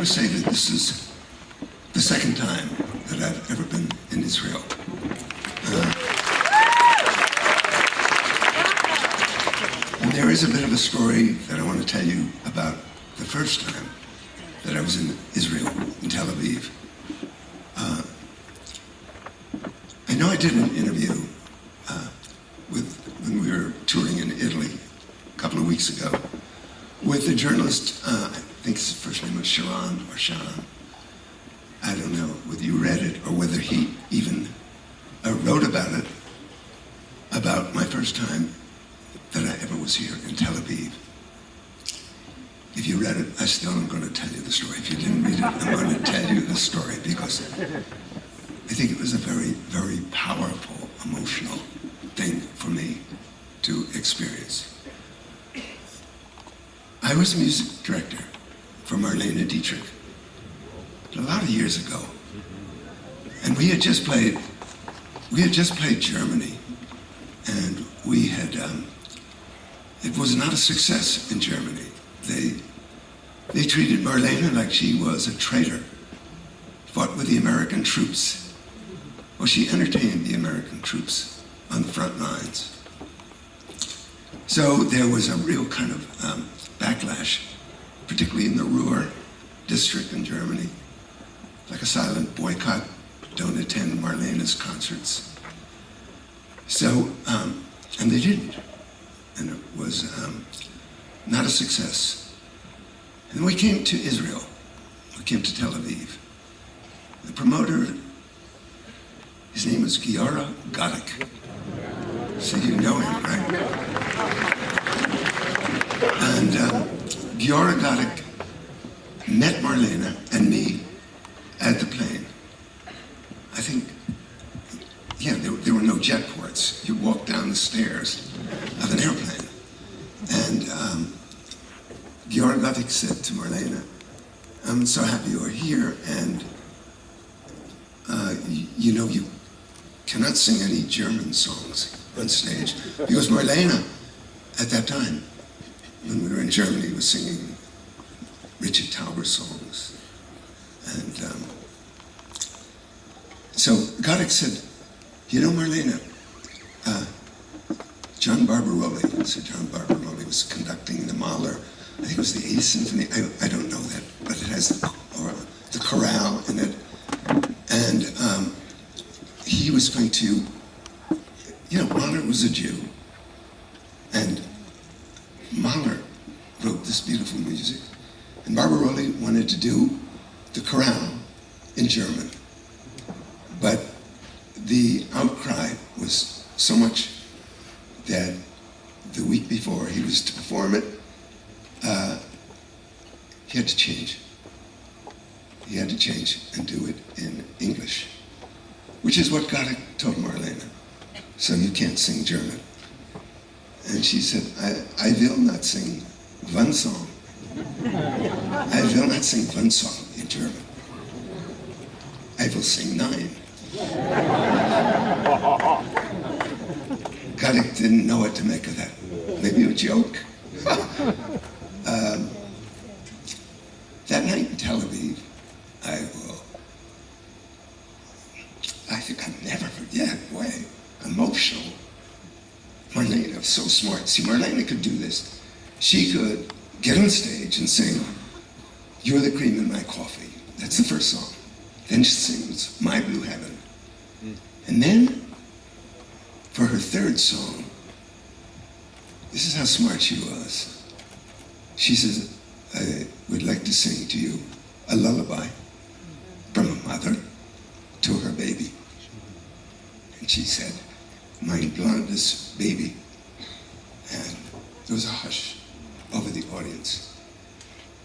to say that this is the second time that I've ever been in Israel. And there is a bit of a story that I want to tell you about the first time that I was in Israel, in Tel Aviv. I know I did an interview when we were touring in Italy a couple of weeks ago with a journalist, I think his first name was Sharon or Sharon. I don't know whether you read it or whether he even wrote about it, about my first time that I ever was here in Tel Aviv. If you read it, I still am going to tell you the story. If you didn't read it, I'm going to tell you the story because I think it was a very, very powerful, emotional thing for me to experience. I was a music director for Mrlane דיטריך a lot of years ago, and we had just played Germany, and we had it was not a success in Germany. They treated Mrlane like she was a traitor, fought with the American troops. Well, she entertained the American troops on the front lines. So there was a real kind of backlash, particularly in the Ruhr district in Germany, like a silent boycott, don't attend Mrlane's concerts. So, and they didn't. And it was not a success. And we came to Israel. We came to Tel Aviv. The promoter, his name was Becרך. So you know him, right? And Becרך met Mrlane and me at the plane. I think, yeah, there were no jet ports. You walked down the stairs of an airplane. And Becרך said to Mrlane, I'm so happy you're here, and you know you cannot sing any German songs on stage. Because Mrlane, at that time, when we were in Germany, was singing Richard Tauber songs. And so Becרך said, you know, Mrlane, John Barbaroli, so John Barbaroli was conducting the Mahler, I think it was the 8th Symphony, I don't know that, but it has the chorale in it. And he was going to, you know, Mahler was a Jew, and Mahler wrote this beautiful music, and Barbaroli wanted to do the chorale in German. But the outcry was so much that the week before he was to perform it, he had to change. He had to change and do it in English, which is what Becרך told Mrlane. So you can't sing German. And she said, I will not sing one song. I will not sing one song in German. I will sing 9. Becרך didn't know what to make of that. Maybe a joke. That night in Tel Aviv, I think I'll never forget, boy, emotional. Mrlane was so smart. See, Mrlane could do this. She could get on stage and sing, You're the Cream in My Coffee. That's the first song. Then she sings My Blue Heaven. And then, for her third song, this is how smart she was. She says, I would like to sing to you a lullaby from a mother to her baby. And she said, Mein blondes baby. And there was a hush over the audience.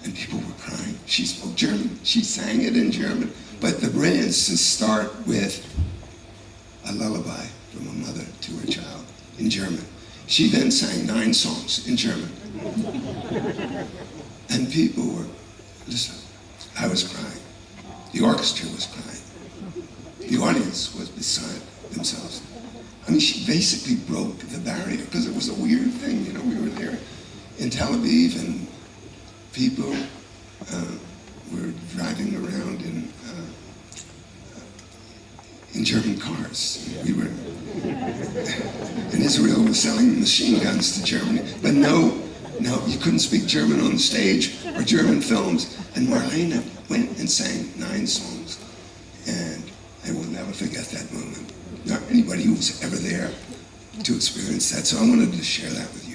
And people were crying. She spoke German. She sang it in German. But the brilliance to start with a lullaby from a mother to her child in German. She then sang 9 songs in German. And people were, listen, I was crying. The orchestra was crying. The audience was beside themselves. I mean, she basically broke the barrier because it was a weird thing. You know, we were there in Tel Aviv and people were driving around in German cars. We were, and Israel was selling machine guns to Germany, but no, you couldn't speak German on the stage or German films. And Marlene went and sang 9 songs, and I will never forget that moment. Not anybody who was ever there to experience that. So I wanted to share that with you.